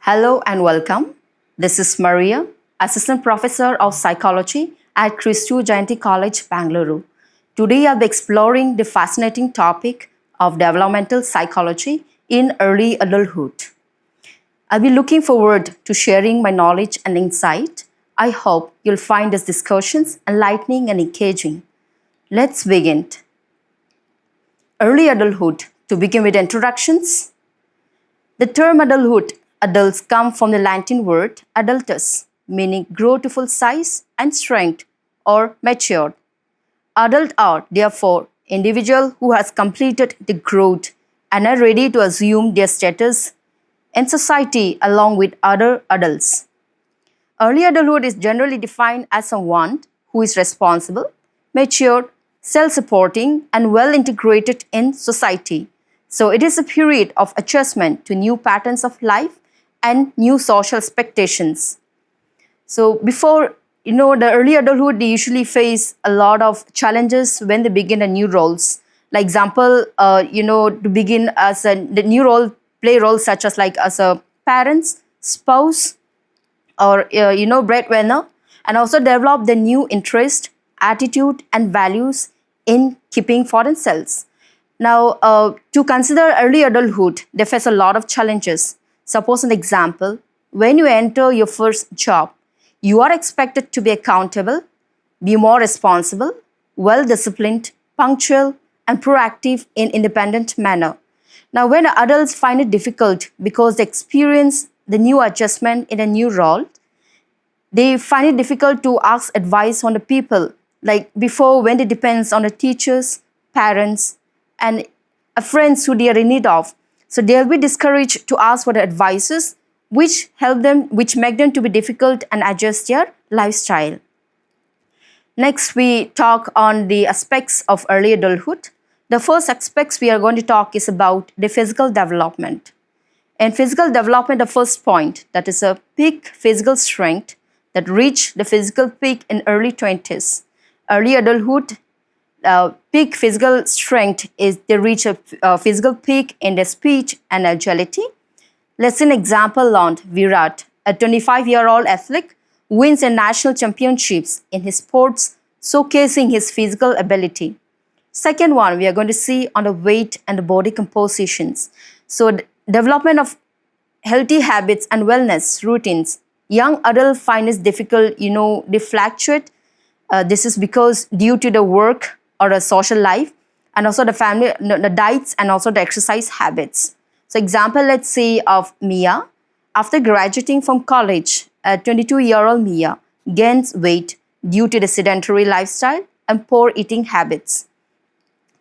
Hello and welcome. This is Maria, Assistant Professor of Psychology at Kristu Jayanti College, Bangalore. Today I'll be exploring the fascinating topic of developmental psychology in early adulthood. I'll be looking forward to sharing my knowledge and insight. I hope you'll find these discussions enlightening and engaging. Let's begin. Early adulthood. To begin with introductions, the term adults come from the Latin word adultus, meaning grow to full size and strength or matured. Adult are, therefore, individuals who has completed the growth and are ready to assume their status in society along with other adults. Early adulthood is generally defined as someone who is responsible, mature, self-supporting, and well integrated in society. So it is a period of adjustment to new patterns of life and new social expectations. So before, the early adulthood, they usually face a lot of challenges when they begin a new roles. Like example, to begin the new role, play roles such as like as a parents, spouse, or breadwinner, and also develop the new interest, attitude, and values in keeping for themselves. Now, to consider early adulthood, they face a lot of challenges. Suppose an example, when you enter your first job, you are expected to be accountable, be more responsible, well-disciplined, punctual, and proactive in independent manner. Now, when adults find it difficult because they experience the new adjustment in a new role, they find it difficult to ask advice on the people, like before when it depends on the teachers, parents, and friends who they are in need of. So they'll be discouraged to ask for the advices which make them to be difficult and adjust their lifestyle. Next, we talk on the aspects of early adulthood. The first aspects we are going to talk is about the physical development. In physical development, the first point, that is a peak physical strength that reach the physical peak in early 20s. Early adulthood, peak physical strength is they reach a physical peak in their speech and agility. Let's see an example on Virat, a 25-year-old athlete, wins a national championships in his sports, showcasing his physical ability. Second one, we are going to see on the weight and the body compositions. So the development of healthy habits and wellness routines. Young adults find it difficult, they fluctuate. This is because due to the work or a social life, and also the family, the diets, and also the exercise habits. So example, let's say of Mia. After graduating from college, a 22-year-old Mia gains weight due to the sedentary lifestyle and poor eating habits.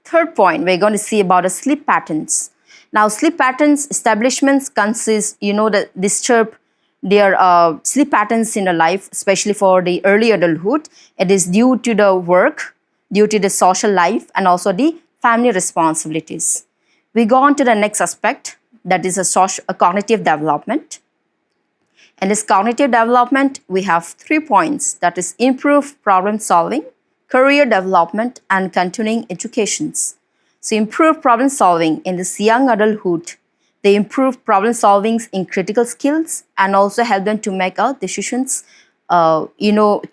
Third point, we're going to see about the sleep patterns. Now, sleep patterns establishments consist, that disturb their sleep patterns in their life, especially for the early adulthood. It is due to the work, due to the social life, and also the family responsibilities. We go on to the next aspect, that is a cognitive development. In this cognitive development, we have 3 points, that is improved problem solving, career development, and continuing educations. So improved problem solving in this young adulthood, they improve problem solving in critical skills and also help them to make decisions, to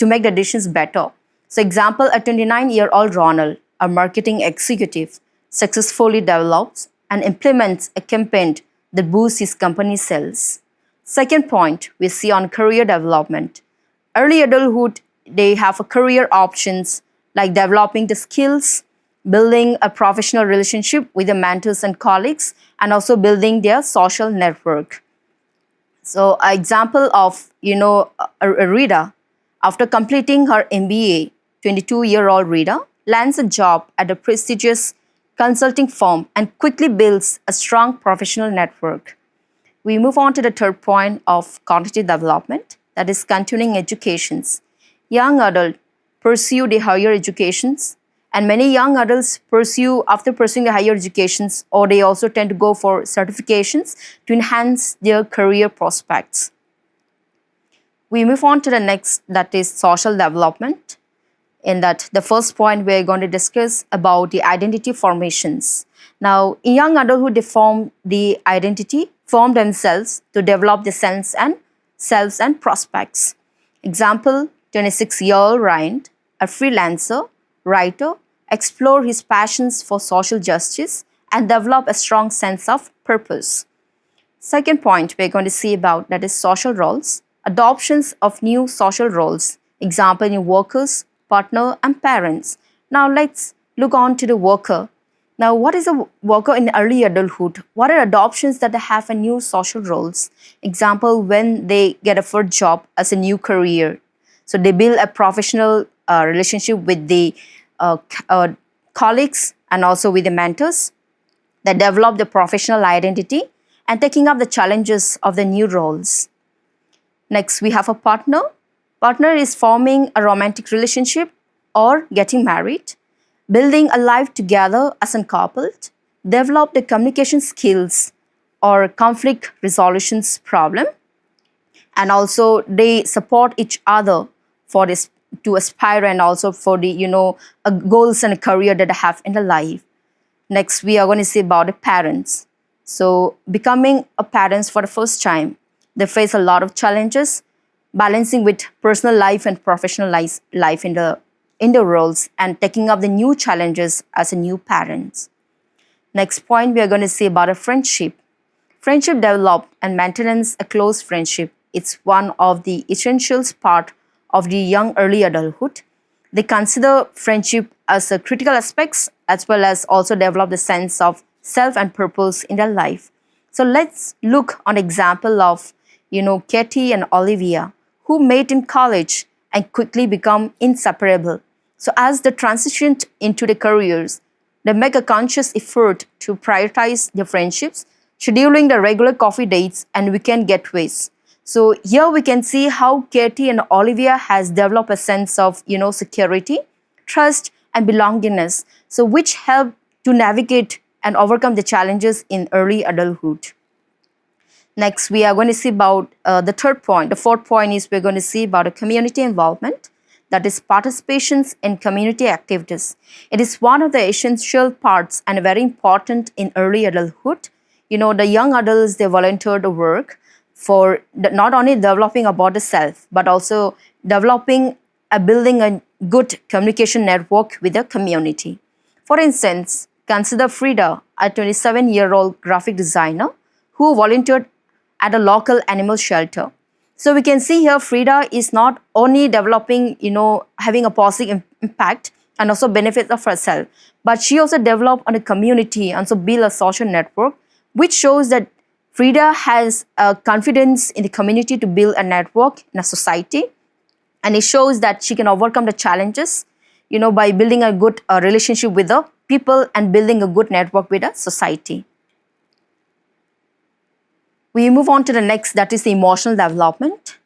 make the decisions better. So example, a 29-year-old Ronald, a marketing executive, successfully develops and implements a campaign that boosts his company's sales. Second point, we see on career development. Early adulthood, they have a career options like developing the skills, building a professional relationship with the mentors and colleagues, and also building their social network. So an example of, Rita, after completing her MBA, 22-year-old Rita lands a job at a prestigious consulting firm and quickly builds a strong professional network. We move on to the third point of cognitive development, that is continuing educations. Young adults pursue the higher educations, and many young adults after pursuing the higher educations, or they also tend to go for certifications to enhance their career prospects. We move on to the next, that is social development. In that, the first point we're going to discuss about the identity formations. Now, in young adulthood, they form the identity, form themselves to develop the sense and selves and prospects. Example, 26-year-old Ryan, a freelancer, writer, explore his passions for social justice and develop a strong sense of purpose. Second point we're going to see about, that is social roles, adoptions of new social roles, example in workers, partner and parents. Now let's look on to the worker. Now what is a worker in early adulthood? What are adoptions that they have a new social roles? Example, when they get a first job as a new career. So they build a professional relationship with the colleagues and also with the mentors. They develop the professional identity and taking up the challenges of the new roles. Next, we have a partner. Partner is forming a romantic relationship or getting married, building a life together as a couple, develop the communication skills or conflict resolutions problem, and also they support each other for this to aspire and also for the goals and a career that they have in the life. Next, we are going to see about the parents. So becoming a parents for the first time, they face a lot of challenges, balancing with personal life and professional life in the roles and taking up the new challenges as a new parents. Next point, we are going to see about a friendship. Friendship develop and maintenance a close friendship. It's one of the essential part of the young early adulthood. They consider friendship as a critical aspects as well as also develop the sense of self and purpose in their life. So let's look on example of Katie and Olivia, who met in college and quickly become inseparable. So as they transitioned into their careers, they make a conscious effort to prioritize their friendships, scheduling the regular coffee dates and weekend getaways. So here we can see how Katie and Olivia has developed a sense of security, trust and belongingness, so which help to navigate and overcome the challenges in early adulthood. Next, we are going to see about the third point. The fourth point is we're going to see about a community involvement, that is participations in community activities. It is one of the essential parts and very important in early adulthood. The young adults, they volunteer the work for not only developing about the self, but also developing building a good communication network with the community. For instance, consider Frida, a 27-year-old graphic designer who volunteered at a local animal shelter. So we can see here Frida is not only developing, having a positive impact and also benefits of herself, but she also developed on a community and so build a social network, which shows that Frida has confidence in the community to build a network in a society. And it shows that she can overcome the challenges, by building a good relationship with the people and building a good network with a society. We move on to the next, that is the emotional development.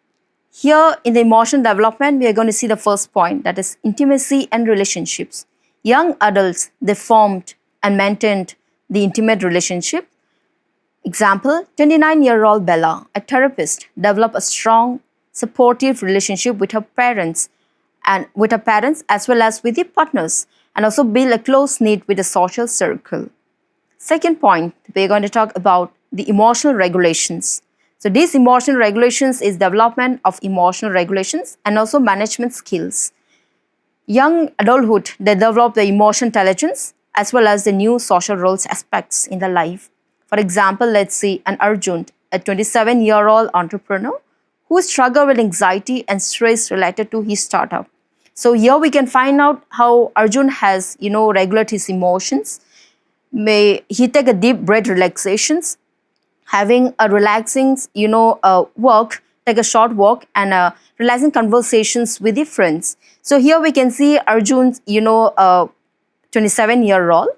Here in the emotional development, we are going to see the first point, that is intimacy and relationships. Young adults, they formed and maintained the intimate relationship. Example, 29-year-old Bella, a therapist, developed a strong, supportive relationship with her parents as well as with the partners, and also build a close knit with the social circle. Second point, we're going to talk about the emotional regulations. So these emotional regulations is development of emotional regulations and also management skills. Young adulthood, they develop the emotional intelligence as well as the new social roles aspects in their life. For example, let's see an Arjun, a 27-year-old entrepreneur who struggled with anxiety and stress related to his startup. So here we can find out how Arjun has, regulate his emotions. He take a deep breath relaxations, having a relaxing, walk, take a short walk and relaxing conversations with the friends. So here we can see Arjun's, 27-year-old.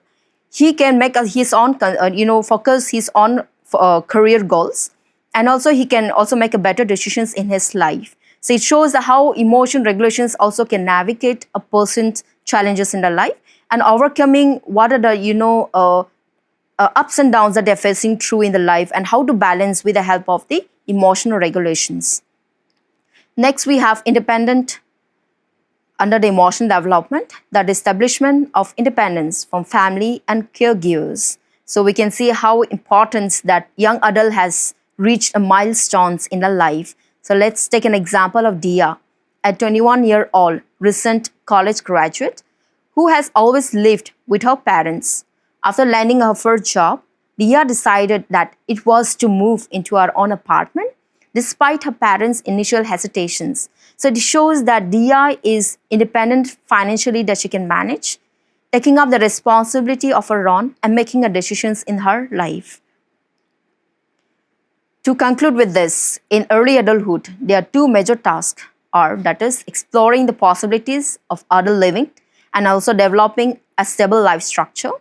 He can make his own, focus his own career goals. And also he can also make a better decisions in his life. So it shows how emotion regulations also can navigate a person's challenges in their life and overcoming what are the, ups and downs that they're facing through in the life and how to balance with the help of the emotional regulations. Next, we have independent Under the emotional development, the establishment of independence from family and caregivers. So we can see how important that young adult has reached a milestones in their life. So let's take an example of Dia, a 21-year-old recent college graduate who has always lived with her parents. After landing her first job, Dia decided that it was to move into her own apartment despite her parents' initial hesitations. So it shows that Dia is independent financially, that she can manage, taking up the responsibility of her own and making her decisions in her life. To conclude with this, in early adulthood, there are two major tasks, that is exploring the possibilities of adult living and also developing a stable life structure.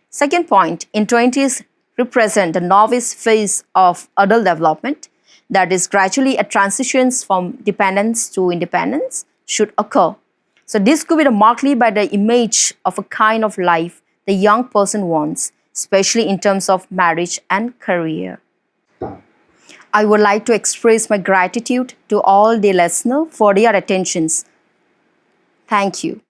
Second point, in 20s represent the novice phase of adult development, that is gradually a transitions from dependence to independence should occur. So this could be marked by the image of a kind of life the young person wants, especially in terms of marriage and career. I would like to express my gratitude to all the listeners for their attentions. Thank you.